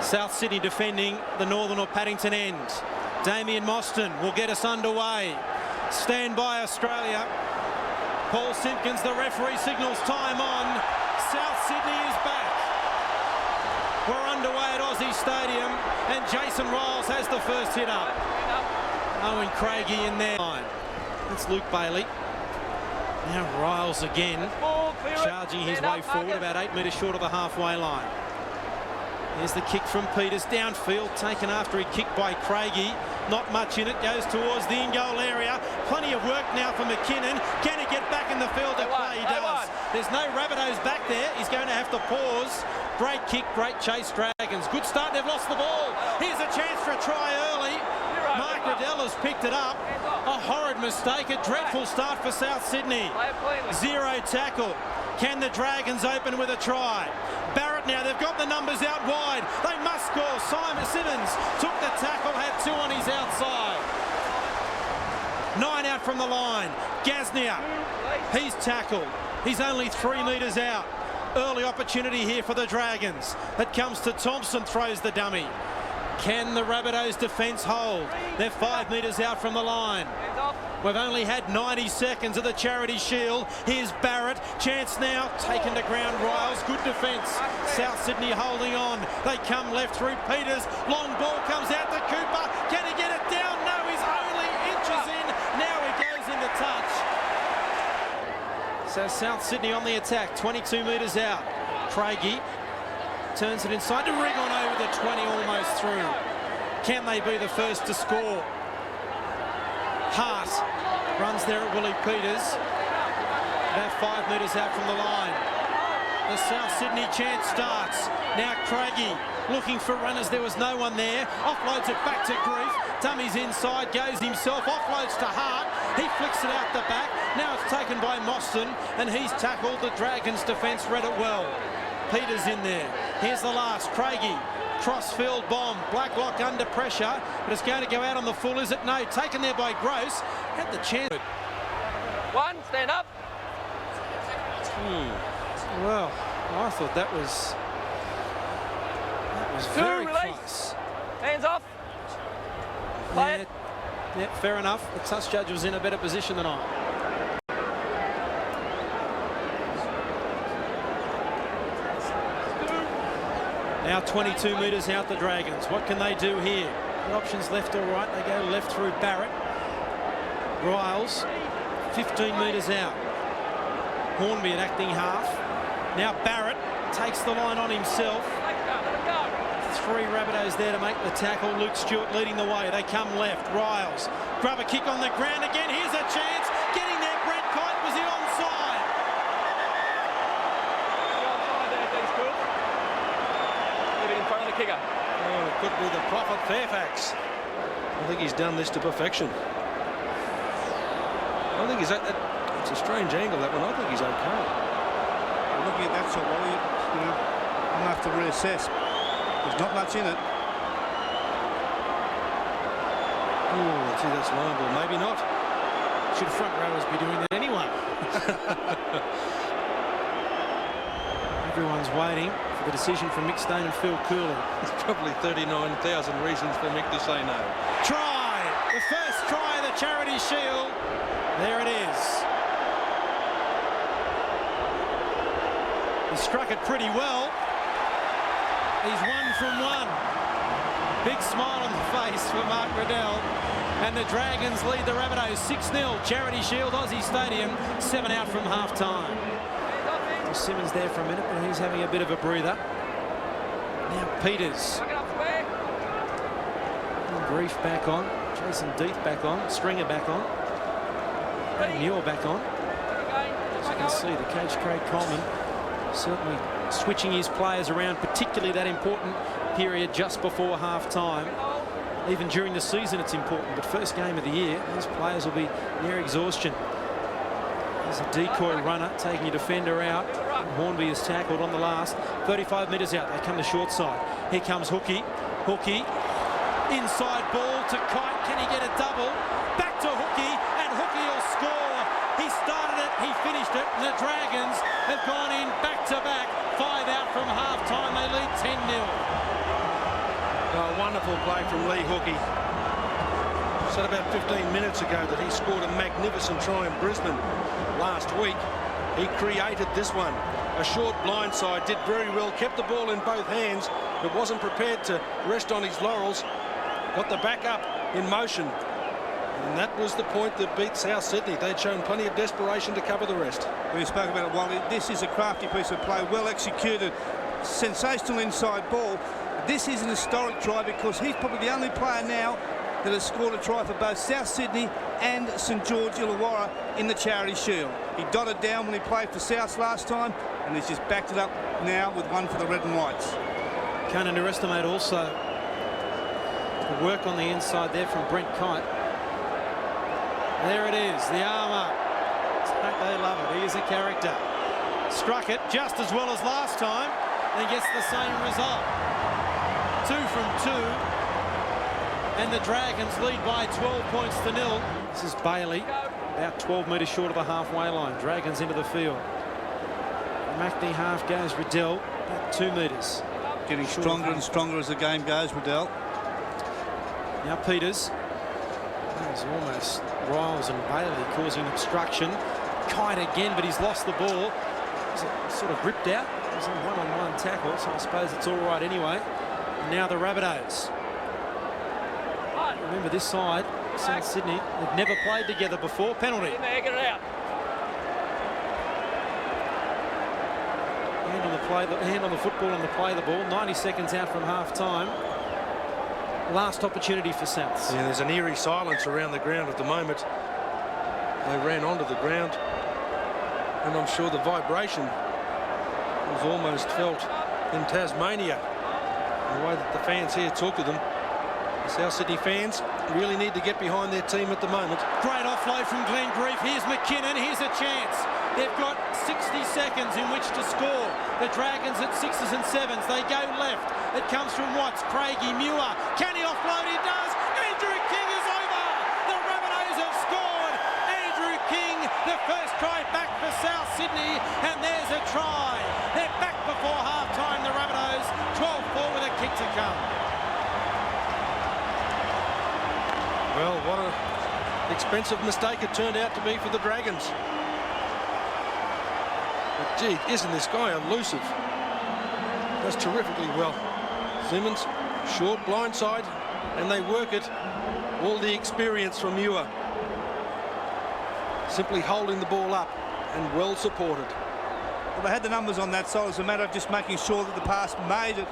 South Sydney defending the Northern or Paddington end. Damien Mostyn will get us underway. Stand by, Australia. Paul Simpkins, the referee, signals time on. South Sydney is back. We're underway at Aussie Stadium, and Jason Riles has the first hit up. Owen Craigie in there. That's Luke Bailey. Now Riles again, charging his way forward, about 8 metres short of the halfway line. There's the kick from Peters, downfield, taken after he kicked by Craigie. Not much in it, goes towards the in-goal area. Plenty of work now for McKinnon. Can he get back in the field to play? He does. There's no Rabbitohs back there. He's going to have to pause. Great kick, great chase, Dragons. Good start, they've lost the ball. Here's a chance for a try early. Mark Riddell has picked it up. A horrid mistake, a dreadful start for South Sydney. Zero tackle. Can the Dragons open with a try? Barrett now, they've got the numbers out wide. They must score. Simon Simmons took the tackle, had 2 on his outside. 9 out from the line. Gasnier, he's tackled. He's only 3 metres out. Early opportunity here for the Dragons. It comes to Thompson, throws the dummy. Can the Rabbitohs defence hold? They're 5 metres out from the line. We've only had 90 seconds of the Charity Shield. Here's Barrett. Chance now. Taken to ground. Riles. Good defence. South Sydney holding on. They come left through Peters. Long ball comes out to Cooper. Can he get it down? No, he's only inches in. Now he goes into touch. So South Sydney on the attack. 22 metres out. Craigie turns it inside to ring on over the 20, almost through. Can they be the first to score? Hart runs there at Willie Peters. About 5 metres out from the line. The South Sydney chance starts. Now Craigie looking for runners. There was no one there. Offloads it back to Grief. Dummies inside, goes himself. Offloads to Hart. He flicks it out the back. Now it's taken by Mostyn, and he's tackled. The Dragons defence read it well. Peters in there. Here's the last. Craigie. Crossfield bomb. Blacklock under pressure, but it's going to go out on the full, is it? No. Taken there by Gross. Had the chance. One, stand up. Well, I thought that was very close. Hands off. Play it. Yeah, fair enough. The touch judge was in a better position than I. Now 22 metres out the Dragons. What can they do here? The options left or right. They go left through Barrett. Riles, 15 metres out. Hornby at acting half. Now Barrett takes the line on himself. 3 Rabbitohs there to make the tackle. Luke Stewart leading the way. They come left. Riles, grab a kick on the ground again. Here's a chance. Getting there, Brent Kite. Was he onside? Kicker. Oh, it could be the Prophet Fairfax. I think he's done this to perfection. I think he's at that. It's a strange angle, that one. I think he's okay. Looking at that sort of way, you know, I'm gonna have to reassess. There's not much in it. Oh, gee, that's liable. Maybe not. Should front rowers be doing that anyway? Everyone's waiting for the decision from Mick Stone and Phil Cooley. There's probably 39,000 reasons for Mick to say no. Try! The first try of the Charity Shield. There it is. He struck it pretty well. He's 1 from 1. Big smile on the face for Mark Riddell. And the Dragons lead the Rabbitohs 6-0. Charity Shield, Aussie Stadium, 7 out from half-time. Simmons there for a minute, but he's having a bit of a breather. Now Peters. Grief back on. Jason Deeth back on. Stringer back on. Muir back on. As you can see, the coach, Craig Coleman, certainly switching his players around, particularly that important period just before half-time. Even during the season it's important, but first game of the year, these players will be near exhaustion. There's a decoy runner taking a defender out. Hornby is tackled on the last. 35 metres out. They come to short side. Here comes Hookie. Hookie. Inside ball to Kite. Can he get a double? Back to Hookie. And Hookie will score. He started it. He finished it. And the Dragons have gone in back to back. 5 out from half time. They lead 10-0. Oh, wonderful play from Lee Hookey. Said about 15 minutes ago that he scored a magnificent try in Brisbane last week. He created this one. A short blindside, did very well, kept the ball in both hands, but wasn't prepared to rest on his laurels. Got the back up in motion. And that was the point that beat South Sydney. They'd shown plenty of desperation to cover the rest. We spoke about it, Wally. This is a crafty piece of play, well executed, sensational inside ball. This is an historic try because he's probably the only player now that has scored a try for both South Sydney and St George Illawarra in the Charity Shield. He dotted down when he played for South last time, and he's just backed it up now with one for the Red and Whites. Can't underestimate also the work on the inside there from Brent Kite. There it is, the arm up. They love it. He is a character. Struck it just as well as last time and gets the same result. 2 from 2. And the Dragons lead by 12 points to 0. This is Bailey, about 12 metres short of the halfway line. Dragons into the field. Macney half goes Riddell, about 2 metres. Getting stronger and stronger as the game goes, Riddell. Now Peters. There's almost Riles and Bailey causing obstruction. Kite again, but he's lost the ball. He's sort of ripped out. It was a one-on-one tackle, so I suppose it's all right anyway. And now the Rabbitohs. Remember this side, South Sydney, they've never played together before. Penalty. In there, get it out. Hand on the football and the play the ball. 90 seconds out from half-time. Last opportunity for Souths. Yeah, there's an eerie silence around the ground at the moment. They ran onto the ground, and I'm sure the vibration was almost felt in Tasmania. The way that the fans here talk to them. The South Sydney fans really need to get behind their team at the moment. Great offload from Glenn Grief. Here's McKinnon. Here's a chance. They've got 60 seconds in which to score. The Dragons at 6s and 7s. They go left. It comes from Watts. Craigie, Muir. Can he offload? He does. Andrew King is over. The Rabbitohs have scored. Andrew King, the first try back for South Sydney. And there's a try. They're back before half-time, the Rabbitohs. 12-4 with a kick to come. Well, what an expensive mistake it turned out to be for the Dragons. But gee, isn't this guy elusive? Does terrifically well. Simmons, short blindside, and they work it. All the experience from Muir. Simply holding the ball up and well supported. Well, they had the numbers on that side. It's a matter of just making sure that the pass made it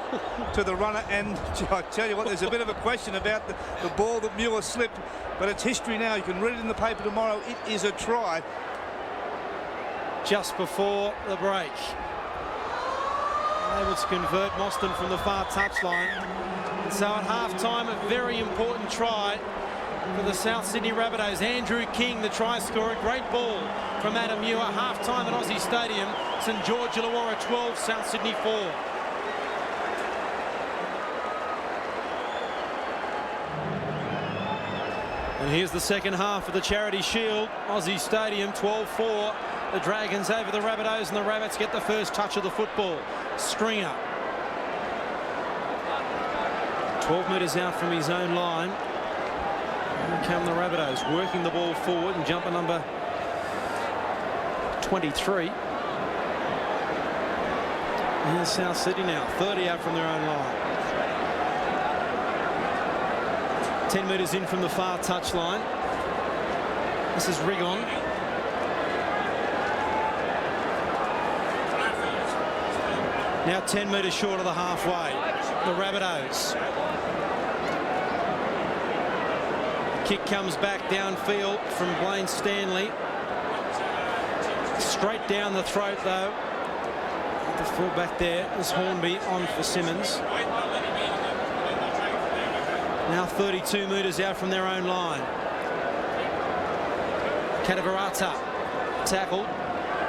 to the runner. And I tell you what, there's a bit of a question about the ball that Muir slipped, but it's history now. You can read it in the paper tomorrow. It is a try. Just before the break. Able to convert Mostyn from the far touchline. And so at half-time, a very important try for the South Sydney Rabbitohs. Andrew King, the try scorer. Great ball from Adam Muir. Half-time at Aussie Stadium. St George Illawarra 12, South Sydney 4. And here's the second half of the Charity Shield. Aussie Stadium 12-4. The Dragons over the Rabbitohs, and the Rabbits get the first touch of the football. Stringer. 12 metres out from his own line. Here come the Rabbitohs, working the ball forward, and jumper number 23. Here's South Sydney now, 30 out from their own line. 10 metres in from the far touchline. This is Rigon. Now 10 metres short of the halfway. The Rabbitohs. Kick comes back downfield from Blaine Stanley. Straight down the throat though. The fullback there is Hornby on for Simmons. Now 32 metres out from their own line. Katavarata tackled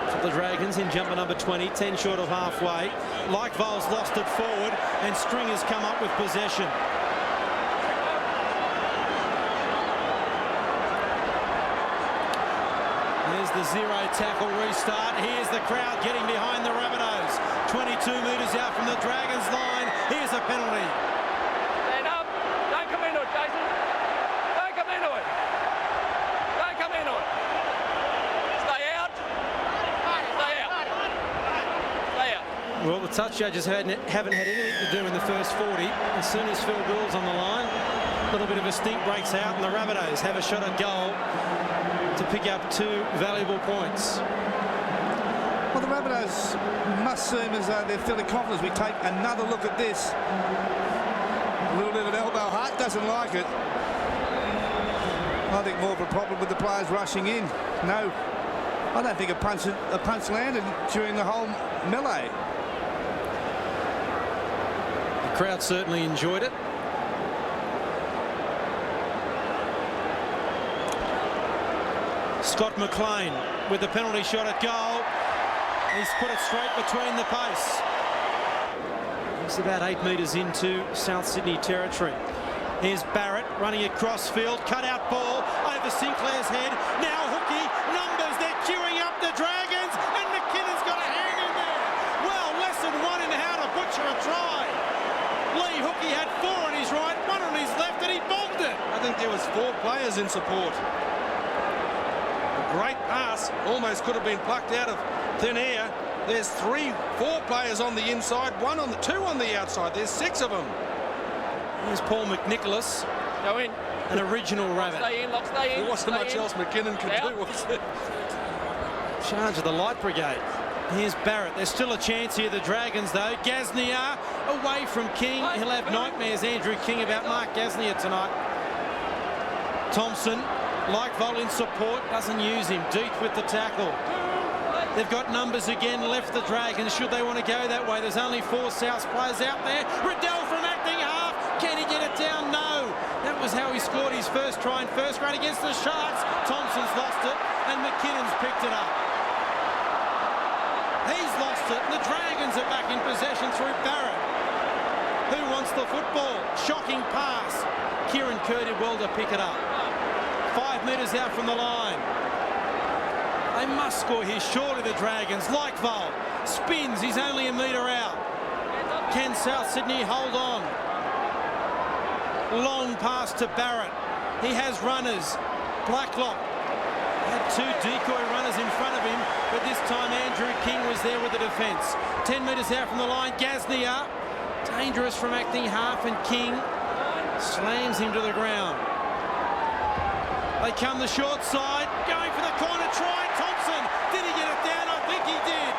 for the Dragons in jumper number 20, 10 short of halfway. Leichwald's lost it forward, and Stringer's come up with possession. There's the zero tackle restart. Here's the crowd getting behind the Rabbitohs. 22 metres out from the Dragons line. Here's a penalty. Stand up. touch judges haven't had anything to do in the first 40. As soon as Phil Gould's on the line, a little bit of a stink breaks out, and the Rabbitohs have a shot at goal to pick up 2 valuable points. Well, the Rabbitohs must seem as though they're fairly confident as we take another look at this. A little bit of an elbow. Hart doesn't like it. I think more of a problem with the players rushing in. No, I don't think a punch landed during the whole melee. The crowd certainly enjoyed it. Scott McLean with the penalty shot at goal. He's put it straight between the posts. He's about 8 metres into South Sydney territory. Here's Barrett running across field, cut out ball over Sinclair's head. Now Hookie, numbers, they're queuing up the Dragons, and McKinnon's got a hand in there. Well, lesson 1 in how to butcher a try. Lee Hookie had 4 on his right, 1 on his left, and he bombed it. I think there was 4 players in support. A great pass, almost could have been plucked out of thin air. There's 4 players on the inside, 2 on the outside. There's 6 of them. Here's Paul McNicholas, Go in. an original Rabbit. Stay in, lock, stay in. There wasn't much else McKinnon could Out. do, was there? Charge of the Light Brigade. Here's Barrett. There's still a chance here, the Dragons, though. Gaznia away from King. He'll have nightmares, Andrew King, about Mark Gaznia tonight. Thompson, like Vol in support, doesn't use him. Deep with the tackle. They've got numbers again left, the Dragons, should they want to go that way. There's only 4 South players out there. Riddell from acting half. Can he get it down? No. That was how he scored his first try in first grade against the Sharks. Thompson's lost it, and McKinnon's picked it up. He's lost it, and the Dragons are back in possession through Barrett. Who wants the football? Shocking pass. Kieran Kerr did well to pick it up. 5 metres out from the line. They must score here, surely, the Dragons. Like Vol, spins, he's only a metre out. Can South Sydney hold on? Long pass to Barrett. He has runners. Blacklock had 2 decoy runners in front of him, but this time Andrew King was there with the defence. 10 metres out from the line, Gaznia. Dangerous from acting half, and King slams him to the ground. They come the short side, going for the corner try. Thompson, did he get it down? I think he did.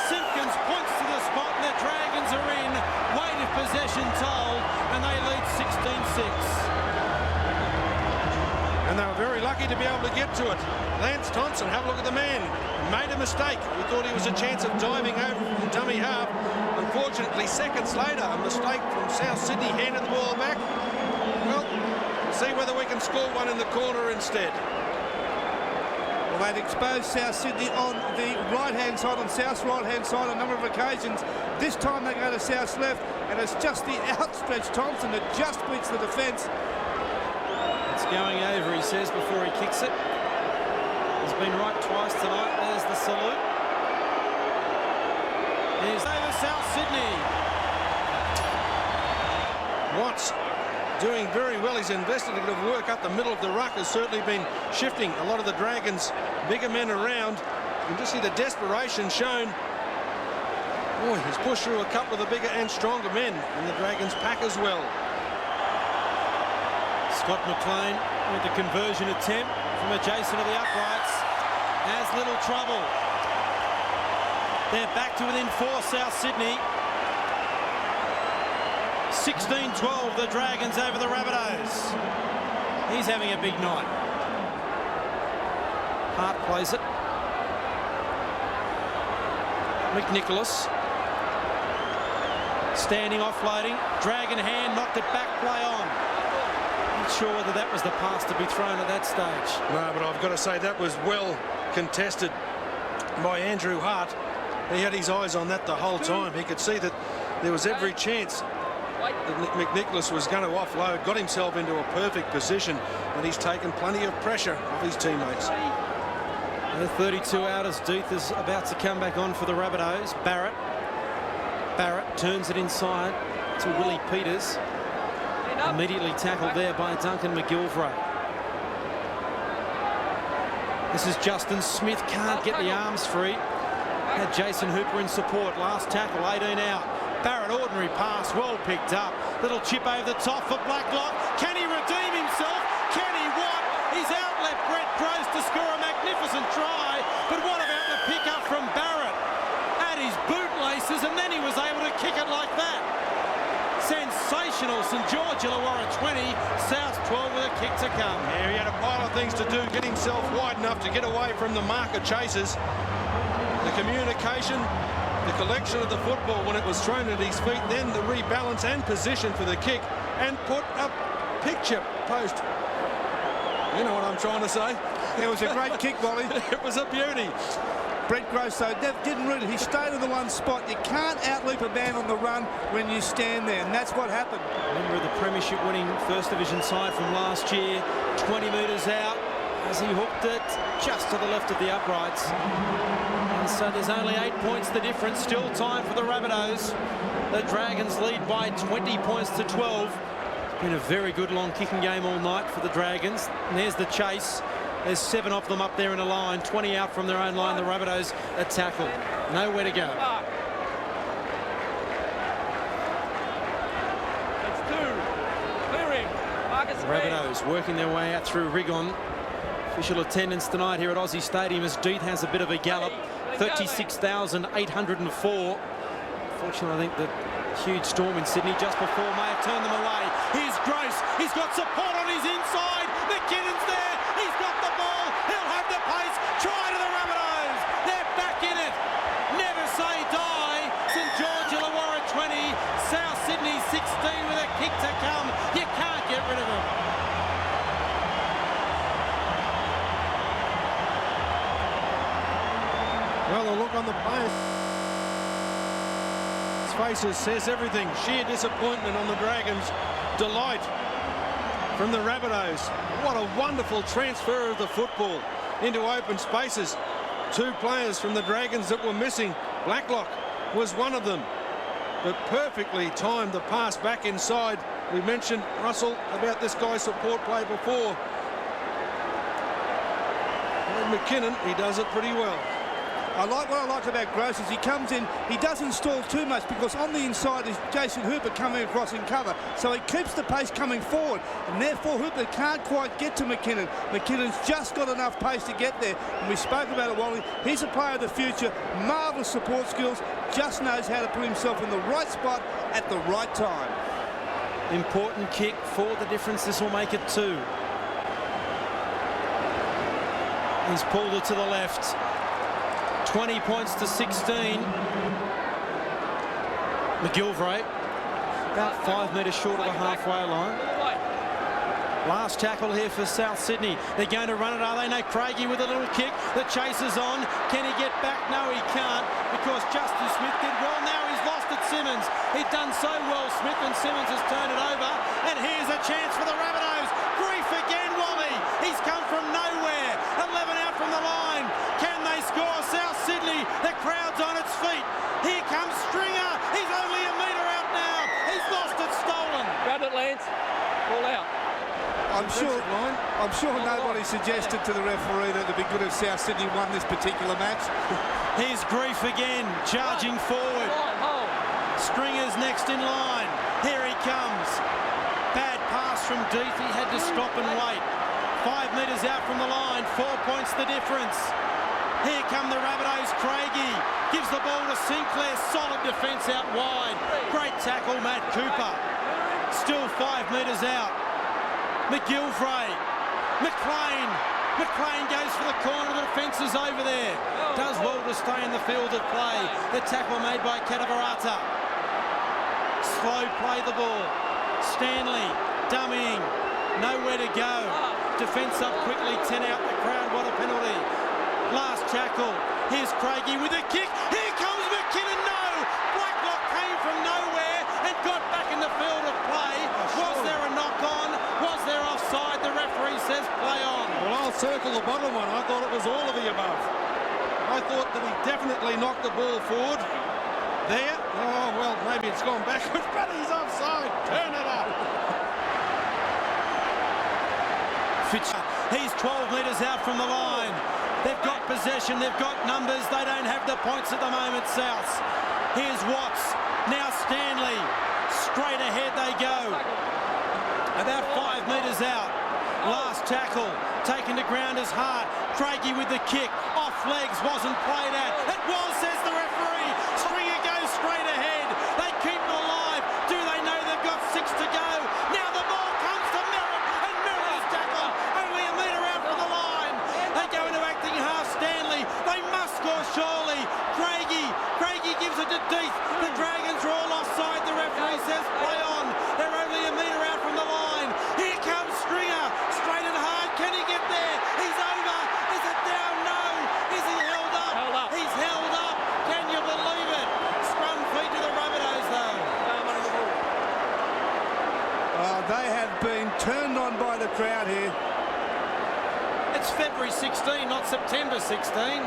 Simpkins points to the spot, and the Dragons are in. Weight of possession told, and they lead 16-6. And they were very lucky to be able to get to it. Lance Thompson, have a look at the man. Made a mistake. We thought he was a chance of diving over from dummy half. Unfortunately, seconds later, a mistake from South Sydney, handed the ball back. Well, see whether we can score one in the corner instead. Well, they'd exposed South Sydney on the right-hand side, on South's right-hand side on a number of occasions. This time they go to South's left, and it's just the outstretched Thompson that just beats the defence. It's going over, he says, before he kicks it. He's been right twice tonight. There's the salute. Here's over South Sydney. Watts doing very well. He's invested a bit of work up the middle of the ruck, has certainly been shifting a lot of the Dragons' bigger men around. You can just see the desperation shown. Boy, he's pushed through a couple of the bigger and stronger men in the Dragons' pack as well. Scott McLean with the conversion attempt from adjacent to the uprights. Has little trouble. They're back to within 4, South Sydney. 16-12, the Dragons over the Rabbitohs. He's having a big night. Hart plays it. McNicholas. Standing, offloading. Dragon hand, knocked it back, play on. Not sure whether that was the pass to be thrown at that stage. No, but I've got to say that was well contested by Andrew Hart. He had his eyes on that the whole time. He could see that there was every chance that McNicholas was going to offload, got himself into a perfect position, and he's taken plenty of pressure off his teammates. 32 out as Deeth is about to come back on for the Rabbitohs. Barrett turns it inside to Willie Peters. Immediately tackled there by Duncan McGilvray. This is Justin Smith, can't get the arms free. Had Jason Hooper in support. Last tackle, 18 out. Barrett, ordinary pass, well picked up. Little chip over the top for Blacklock. Can he redeem himself? Can he what? His outlet, Brett Gross, to score a magnificent try. But what about the pick up from Barrett? At his bootlaces, and then he was able to kick it like that. Sensational. St George Illawarra 20, South 12 with a kick to come. Yeah, he had a pile of things to do, get himself wide enough to get away from the marker chasers. The communication, the collection of the football when it was thrown at his feet, then the rebalance and position for the kick, and put a picture post. You know what I'm trying to say? It was a great kick, Wally. It was a beauty. Brett Gross, though, didn't root it. He stayed in the one spot. You can't outleap a man on the run when you stand there, and that's what happened. Member of the Premiership winning First Division side from last year, 20 metres out as he hooked it just to the left of the uprights. And so there's only 8 points the difference. Still time for the Rabbitohs. The Dragons lead by 20 points to 12. It's been a very good long kicking game all night for the Dragons. And there's the chase. There's 7 of them up there in a line, 20 out from their own line. The Rabbitohs a tackle. Nowhere to go. That's 2. Clearing. Marcus The Rabbitohs working their way out through Rigon. Official attendance tonight here at Aussie Stadium as Deet has a bit of a gallop. 36,804. Fortunately, I think the huge storm in Sydney just before may have turned them away. Here's Gross. He's got support on his inside. McKinnon's there. He's got the ball. He'll have the pace. Try to the Rabbitohs. They're back in it. Never say die. St George Illawarra 20. South Sydney 16 with a kick to come. You can't get rid of them. Well, the look on the players' faces says everything. Sheer disappointment on the Dragons. Delight from the Rabbitohs. What a wonderful transfer of the football into open spaces. 2 players from the Dragons that were missing. Blacklock was one of them, but perfectly timed the pass back inside. We mentioned, Russell, about this guy's support play before. And McKinnon, he does it pretty well. What I like about Gross is he comes in, he doesn't stall too much because on the inside is Jason Hooper coming across in cover. So he keeps the pace coming forward, and therefore Hooper can't quite get to McKinnon. McKinnon's just got enough pace to get there, and we spoke about it, Wally. He's a player of the future, marvellous support skills, just knows how to put himself in the right spot at the right time. Important kick for the difference. This will make it 2. He's pulled it to the left. 20 points to 16. McGilvray about 5 metres short of the halfway line. Last tackle here for South Sydney. They're going to run it, are they? No, Craigie with a little kick. The chase is on. Can he get back? No, he can't, because Justin Smith did well. Now he's lost at Simmons. He'd done so well, Smith, and Simmons has turned it over. And here's a chance for the Rabbitohs. Grief again, Wally. He's come from nowhere. 11 out from the line. Can they score? South Sydney, the crowd's on its feet. Here comes Stringer. He's only a metre out now. He's lost it, stolen. Grab it, Lance. Ball out. I'm sure nobody suggested to the referee that it'd be good if South Sydney won this particular match. Here's Grief again, charging forward. Stringer's next in line. Here he comes. Bad pass from Deeth. He had to stop and wait. 5 metres out from the line. 4 points the difference. Here come the Rabbitohs. Craigie gives the ball to Sinclair. Solid defence out wide. Great tackle, Matt Cooper. Still 5 metres out. McGilvray. McLean goes for the corner. The defence is over there. Does well to stay in the field of play. The tackle made by Katavarata. Slow play the ball. Stanley dummying. Nowhere to go. Defence up quickly. 10 out the crowd. What a penalty. Last tackle. Here's Craigie with a kick. Here comes McKinnon. No! Blacklock came from nowhere and got back in the field of play. Was there a knock on? Was there offside? The referee says play on. Well, I'll circle the bottom one. I thought it was all of the above. I thought that he definitely knocked the ball forward. There. Oh, well, maybe it's gone backwards, but he's offside. Turn it up. He's 12 metres out from the line. They've got possession, they've got numbers, they don't have the points at the moment, South. Here's Watts, now Stanley, straight ahead they go. About 5 metres out, last tackle, taken to ground as Hart. Craigie with the kick, off legs, wasn't played at. It was, says the referee. Stringer goes straight ahead. They keep it alive. Do they know they've got 6 to go? Now the ball comes to Merritt, and Merritt is tackled. Only a metre out from the line. They go into acting half. Stanley, they must score surely. Craigie gives it to Deeth. The Dragons are all offside. The referee says play on. They're only a metre out from the line. Here comes Stringer, straight and hard. Can he get there? He's over. Is it down? No. Is he held up? Held up. He's held up. Can you believe it? Scrum feed to the Rabbitohs though. They have been turned on by the crowd here. It's February 16, not September 16.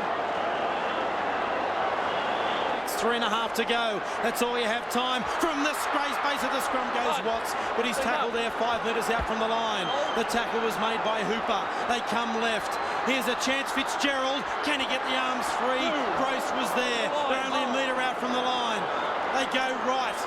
It's 3.5 to go. That's all you have time. From the base of the scrum goes Watts, but he's tackled there 5 metres out from the line. The tackle was made by Hooper. They come left. Here's a chance, Fitzgerald. Can he get the arms free? Gross was there. They're only a metre out from the line. They go right.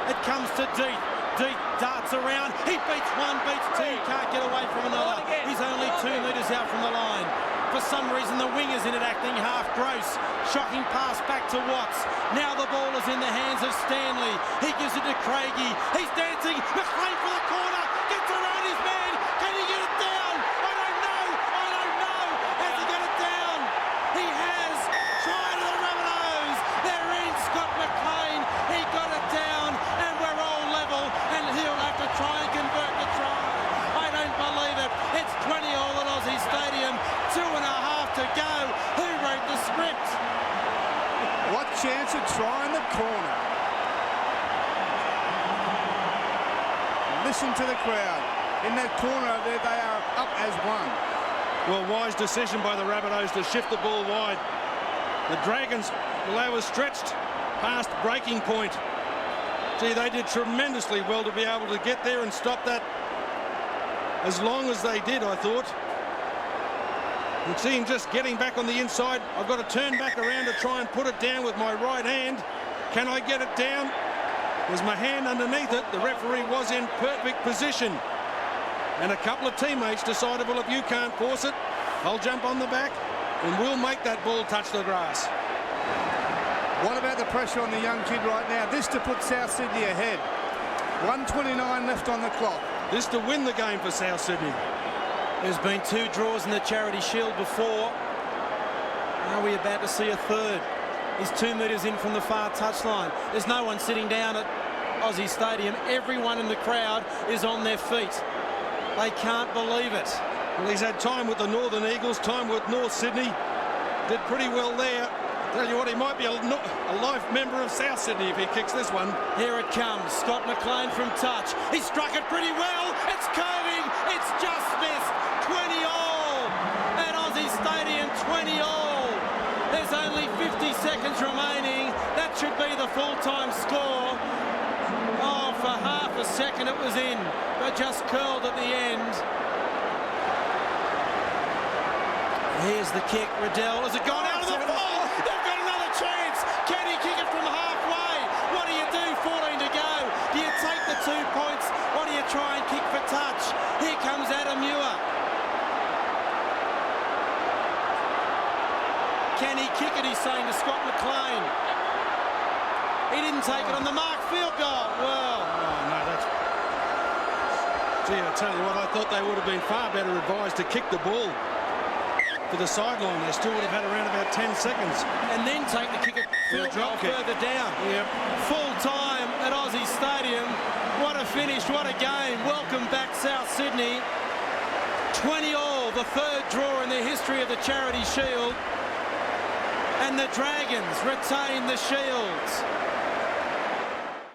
It comes to Deeth. Deeth darts around. He beats one, beats two. Can't get away from another. He's only 2 metres out from the line. For some reason, the winger's in it, acting half. Gross. Shocking pass back to Watts. Now the ball is in the hands of Stanley. He gives it to Craigie. He's dancing. McLean for the corner. Gets around his man. Can he get it down? I don't know. Has he got it down? He has. Try to the Rabbitohs. They're in. Scott McLean. He got it down. And we're all level. And he'll have to try and convert the try. I don't believe it. It's 20 all at Aussie Stadium. 2.5 to go. Who wrote the script? What chance of trying the corner. Listen to the crowd. In that corner over there, they are up as one. Well, wise decision by the Rabbitohs to shift the ball wide. The Dragons, well, they were stretched past breaking point. Gee, they did tremendously well to be able to get there and stop that as long as they did, I thought. You see him just getting back on the inside. I've got to turn back around to try and put it down with my right hand. Can I get it down? There's my hand underneath it. The referee was in perfect position. And a couple of teammates decided, well, if you can't force it, I'll jump on the back and we'll make that ball touch the grass. What about the pressure on the young kid right now? This to put South Sydney ahead. 1:29 left on the clock. This to win the game for South Sydney. There's been 2 draws in the Charity Shield before. Are we about to see a third? He's 2 metres in from the far touchline. There's no one sitting down at Aussie Stadium. Everyone in the crowd is on their feet. They can't believe it. Well, he's had time with the Northern Eagles, time with North Sydney. Did pretty well there. Tell you what, he might be a life member of South Sydney if he kicks this one. Here it comes. Scott McLean from touch. He struck it pretty well. It's curving. It's just missed. 20 all at Aussie Stadium. 20 all. There's only 50 seconds remaining. That should be the full-time score. Oh, for half a second it was in, but just curled at the end. Here's the kick. Riddell. Has it gone out of the ball? They've got another chance. Can he kick it from halfway? What do you do? 14 to go. Do you take the 2 points or do you try and kick for touch? Here comes Adam Muir. Can he kick it? He's saying to Scott McLean. He didn't take it on the mark. Field goal. Well. Oh, no, that's... Gee, I tell you what, I thought they would have been far better advised to kick the ball to the sideline. They still would have had around about 10 seconds. And then take the kick at field goal further down. Yep. Full time at Aussie Stadium. What a finish, what a game. Welcome back, South Sydney. 20 all, the 3rd draw in the history of the Charity Shield. And the Dragons retain the Shields.